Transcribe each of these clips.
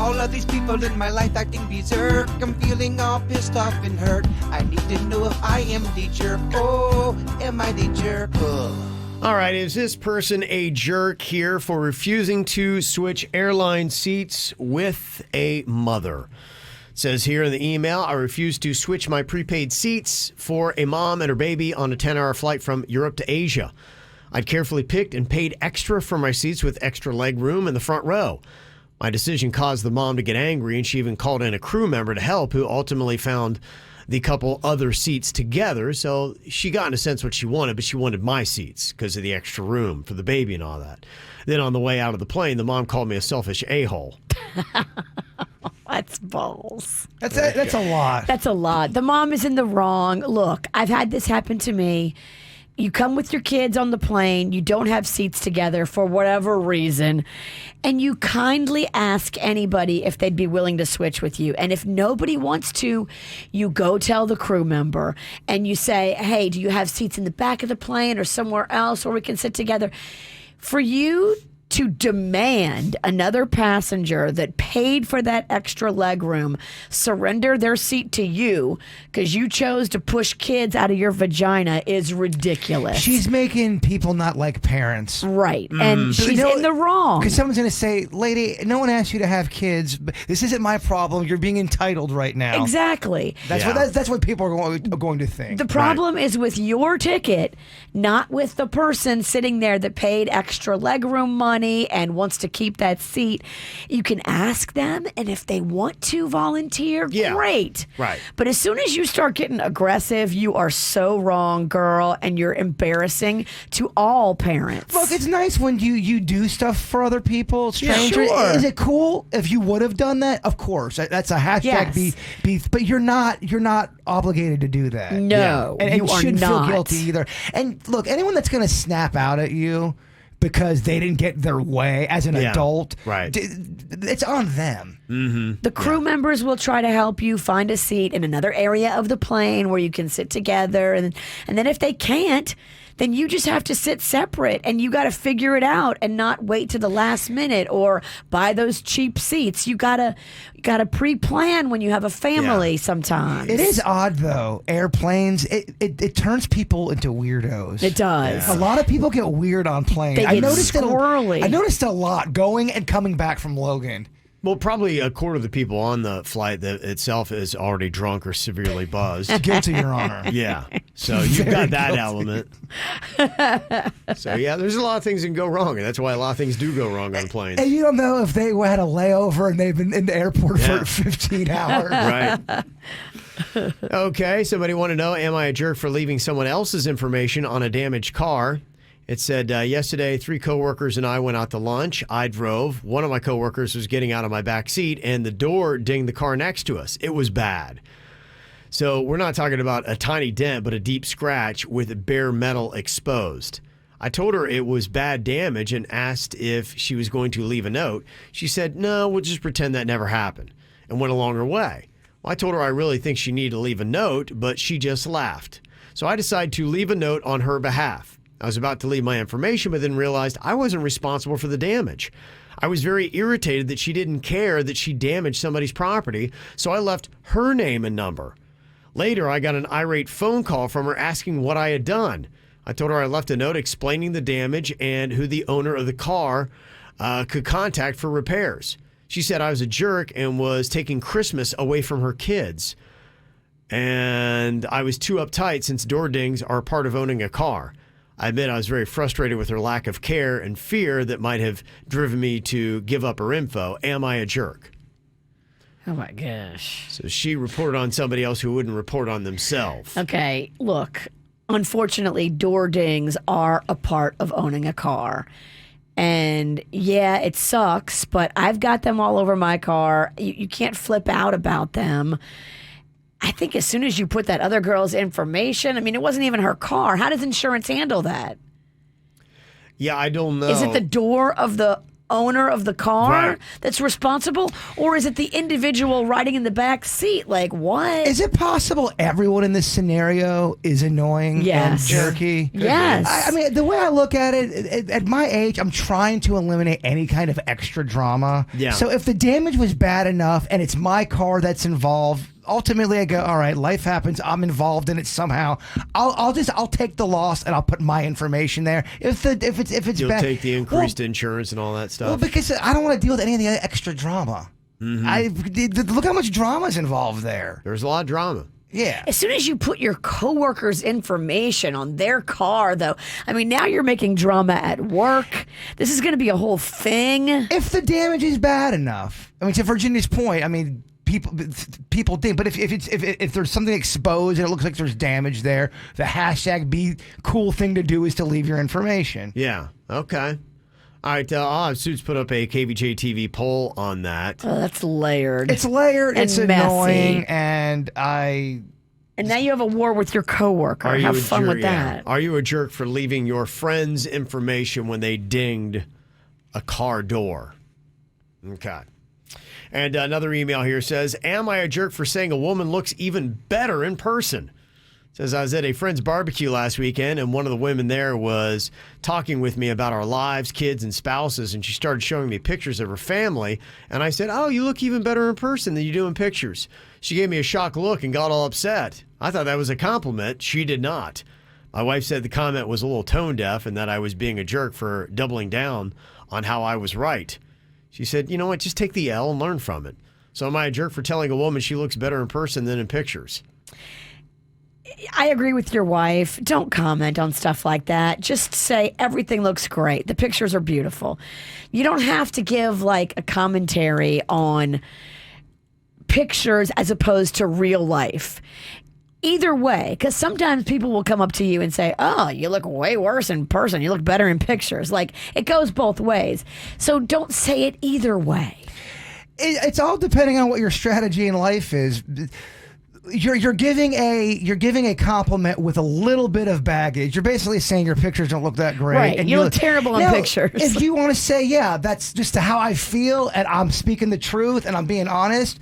All of these people in my life acting berserk. I'm feeling all pissed off and hurt. I need to know if I am the jerk. Oh, am I the jerk? All right, is this person a jerk here for refusing to switch airline seats with a mother? It says here in the email, I refused to switch my prepaid seats for a mom and her baby on a 10-hour flight from Europe to Asia. I'd carefully picked and paid extra for my seats with extra leg room in the front row. My decision caused the mom to get angry, and she even called in a crew member to help, who ultimately found the couple other seats together. So she got, in a sense, what she wanted, but she wanted my seats because of the extra room for the baby and all that. Then on the way out of the plane, the mom called me a selfish a-hole. That's balls. That's a lot. That's a lot. The mom is in the wrong. Look, I've had this happen to me. You come with your kids on the plane, you don't have seats together for whatever reason, and you kindly ask anybody if they'd be willing to switch with you. And if nobody wants to, you go tell the crew member and you say, hey, do you have seats in the back of the plane or somewhere else where we can sit together? For you to demand another passenger that paid for that extra leg room surrender their seat to you because you chose to push kids out of your vagina is ridiculous. She's making people not like parents. Right. And she's in the wrong. Because someone's going to say, lady, no one asked you to have kids. But this isn't my problem. You're being entitled right now. Exactly. That's what people are going to think. The problem is with your ticket, not with the person sitting there that paid extra legroom money and wants to keep that seat. You can ask them, and if they want to volunteer, great. Right. But as soon as you start getting aggressive, you are so wrong, girl, and you're embarrassing to all parents. Look, it's nice when you do stuff for other people, strangers. Yeah, sure. Is it cool if you would have done that? Of course. That's a hashtag beef. But you're not obligated to do that. No, and you you are shouldn't not. feel guilty either. And look, anyone that's going to snap out at you because they didn't get their way as an adult, right? It's on them. Mm-hmm. The crew members will try to help you find a seat in another area of the plane where you can sit together. And then if they can't, then you just have to sit separate, and you got to figure it out and not wait to the last minute or buy those cheap seats. You gotta pre-plan when you have a family sometimes. It is odd though. Airplanes, it turns people into weirdos. It does. A lot of people get weird on planes. They get squirrely. I noticed a lot going and coming back from Logan. Well, probably a quarter of the people on the flight that itself is already drunk or severely buzzed. Guilty, Your Honor. Yeah. So you've got that element. So, yeah, there's a lot of things that can go wrong, and that's why a lot of things do go wrong on planes. And you don't know if they had a layover and they've been in the airport for 15 hours. Right. Okay, somebody want to know, am I a jerk for leaving someone else's information on a damaged car? It said, yesterday, 3 coworkers and I went out to lunch. I drove. One of my coworkers was getting out of my back seat, and the door dinged the car next to us. It was bad. So we're not talking about a tiny dent, but a deep scratch with bare metal exposed. I told her it was bad damage and asked if she was going to leave a note. She said, no, we'll just pretend that never happened, and went along her way. Well, I told her I really think she needed to leave a note, but she just laughed. So I decided to leave a note on her behalf. I was about to leave my information, but then realized I wasn't responsible for the damage. I was very irritated that she didn't care that she damaged somebody's property, so I left her name and number. Later, I got an irate phone call from her asking what I had done. I told her I left a note explaining the damage and who the owner of the car could contact for repairs. She said I was a jerk and was taking Christmas away from her kids. And I was too uptight since door dings are part of owning a car. I admit I was very frustrated with her lack of care and fear that might have driven me to give up her info. Am I a jerk? Oh, my gosh. So she reported on somebody else who wouldn't report on themselves. Okay, look, unfortunately, door dings are a part of owning a car. And yeah, it sucks, but I've got them all over my car. You can't flip out about them. I think as soon as you put that other girl's information, I mean, it wasn't even her car. How does insurance handle that? Yeah, I don't know. Is it the door of the owner of the car Right. that's responsible, or is it the individual riding in the back seat? Like, what? Is it possible everyone in this scenario is annoying Yes. and jerky? Yes. I mean, the way I look at it, at my age, I'm trying to eliminate any kind of extra drama. Yeah. So if the damage was bad enough and it's my car that's involved, ultimately I go, all right, life happens. I'm involved in it somehow. I'll take the loss and I'll put my information there. If it's You'll bad, take the increased insurance and all that stuff. well, because I don't want to deal with any of the other extra drama. Look how much drama is involved there. There's a lot of drama. Yeah. As soon as you put your coworker's information on their car, though, I mean, now you're making drama at work. This is going to be a whole thing. If the damage is bad enough, I mean, to Virginia's point, I mean, people think, but if there's something exposed and it looks like there's damage there, the hashtag be cool thing to do is to leave your information. Yeah. Okay. All right. I'll have Suits put up a KVJ TV poll on that. Oh, that's layered. It's layered, And it's messy. annoying, and And now you have a war with your coworker. Are you Have a fun jerk? with Yeah. that. Are you a jerk for leaving your friend's information when they dinged a car door? Okay. And another email here says, am I a jerk for saying a woman looks even better in person? It says, I was at a friend's barbecue last weekend, and one of the women there was talking with me about our lives, kids, and spouses, and she started showing me pictures of her family, and I said, oh, you look even better in person than you do in pictures. She gave me a shocked look and got all upset. I thought that was a compliment. She did not. My wife said the comment was a little tone deaf and that I was being a jerk for doubling down on how I was right. She said, you know what, just take the L and learn from it. So am I a jerk for telling a woman she looks better in person than in pictures? I agree with your wife. Don't comment on stuff like that. Just say everything looks great. The pictures are beautiful. You don't have to give like a commentary on pictures as opposed to real life. Either way, because sometimes people will come up to you and say, oh, you look way worse in person. You look better in pictures. Like, it goes both ways. So don't say it either way. it's all depending on what your strategy in life is. You're giving a compliment with a little bit of baggage. You're basically saying your pictures don't look that great, Right. and You look terrible in pictures. If you want to say, yeah, that's just how I feel, and I'm speaking the truth, and I'm being honest.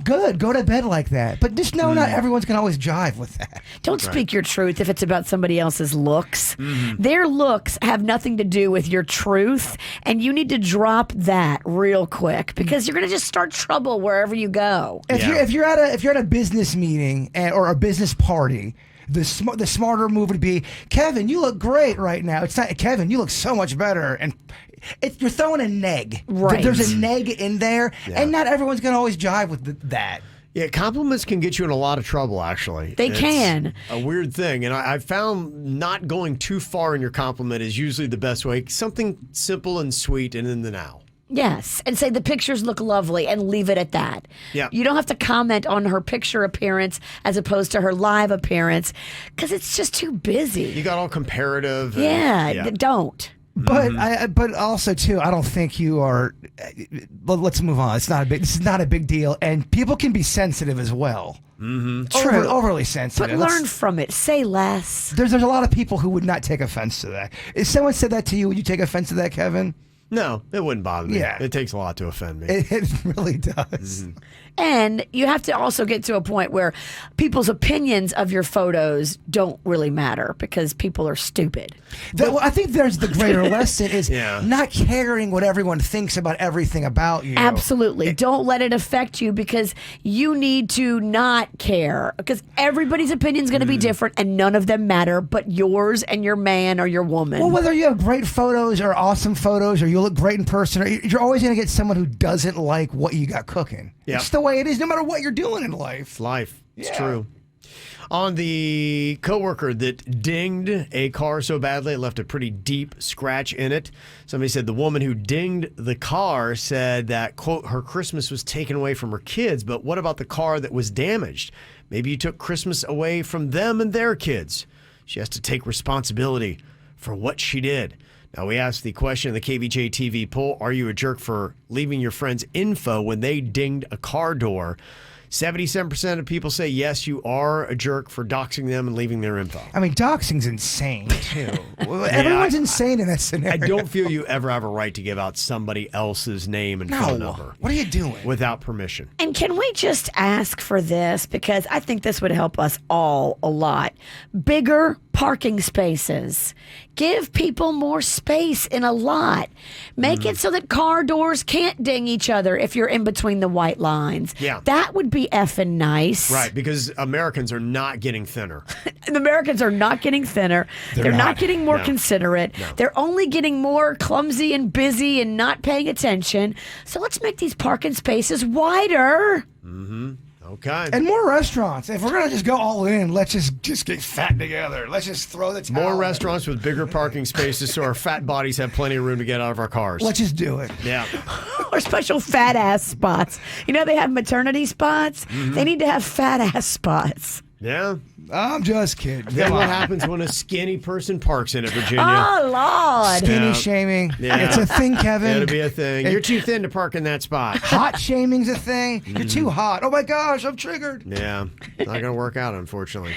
Good. Go to bed like that. But just know not everyone's going to always jive with that. Don't speak your truth if it's about somebody else's looks. Their looks have nothing to do with your truth, and you need to drop that real quick because you're going to just start trouble wherever you go. If you're at a business meeting or a business party, the smarter move would be, Kevin, you look great right now. It's not, Kevin, you look so much better. And you're throwing a neg. Right. There's a neg in there, and not everyone's going to always jive with that. Yeah, compliments can get you in a lot of trouble, actually. They can. It's a weird thing. And I've found not going too far in your compliment is usually the best way. Something simple and sweet and in the now. Yes, and say the pictures look lovely and leave it at that. Yeah. You don't have to comment on her picture appearance as opposed to her live appearance because it's just too busy. You got all comparative. Don't. But but also too, I don't think you are. Let's move on. This is not a big deal, and people can be sensitive as well. True. Overly But sensitive. learn from it. Say less. There's a lot of people who would not take offense to that. If someone said that to you, would you take offense to that, Kevin? No, it wouldn't bother me. Yeah. It takes a lot to offend me. It really does. And you have to also get to a point where people's opinions of your photos don't really matter because people are stupid. I think there's the greater lesson is Yeah. not caring what everyone thinks about everything about you. Absolutely. Don't let it affect you because you need to not care because everybody's opinion is going to be different and none of them matter but yours and your man or your woman. Well, whether you have great photos or awesome photos or you look great in person, or you're always going to get someone who doesn't like what you got cooking. Yep. It's the way it is, no matter what you're doing in life. It's life. It's Yeah. true. On the coworker that dinged a car so badly it left a pretty deep scratch in it. Somebody said the woman who dinged the car said that, quote, her Christmas was taken away from her kids, but what about the car that was damaged? Maybe you took Christmas away from them and their kids. She has to take responsibility for what she did. Now, we asked the question in the KVJ TV poll, are you a jerk for leaving your friend's info when they dinged a car door? 77% of people say yes, you are a jerk for doxing them and leaving their info. I mean, doxing's insane too. Everyone's insane in that scenario. I don't feel you ever have a right to give out somebody else's name and phone number What are you doing? without permission. And can we just ask for this? Because I think this would help us all a lot. Bigger parking spaces. Give people more space in a lot. Make it so that car doors can't ding each other if you're in between the white lines. Yeah. That would be effing nice. Right, because Americans are not getting thinner. The Americans are not getting thinner. They're not not. getting more No. considerate. No. They're only getting more clumsy and busy and not paying attention. So let's make these parking spaces wider. Okay. And more restaurants. If we're gonna just go all in, let's just get fat together. Let's just throw the towel. More restaurants with bigger parking spaces so our fat bodies have plenty of room to get out of our cars. Let's just do it. Yeah. Or special fat ass spots. You know, they have maternity spots. They need to have fat ass spots. Yeah. I'm just kidding. Then Come what on. happens when a skinny person parks in it, Virginia? Oh, Lord. Skinny Yeah. shaming. Yeah. It's a thing, Kevin. It'll be a thing. You're too thin to park in that spot. Hot shaming's a thing. You're too hot. Oh my gosh, I'm triggered. Yeah. Not going to work out, unfortunately.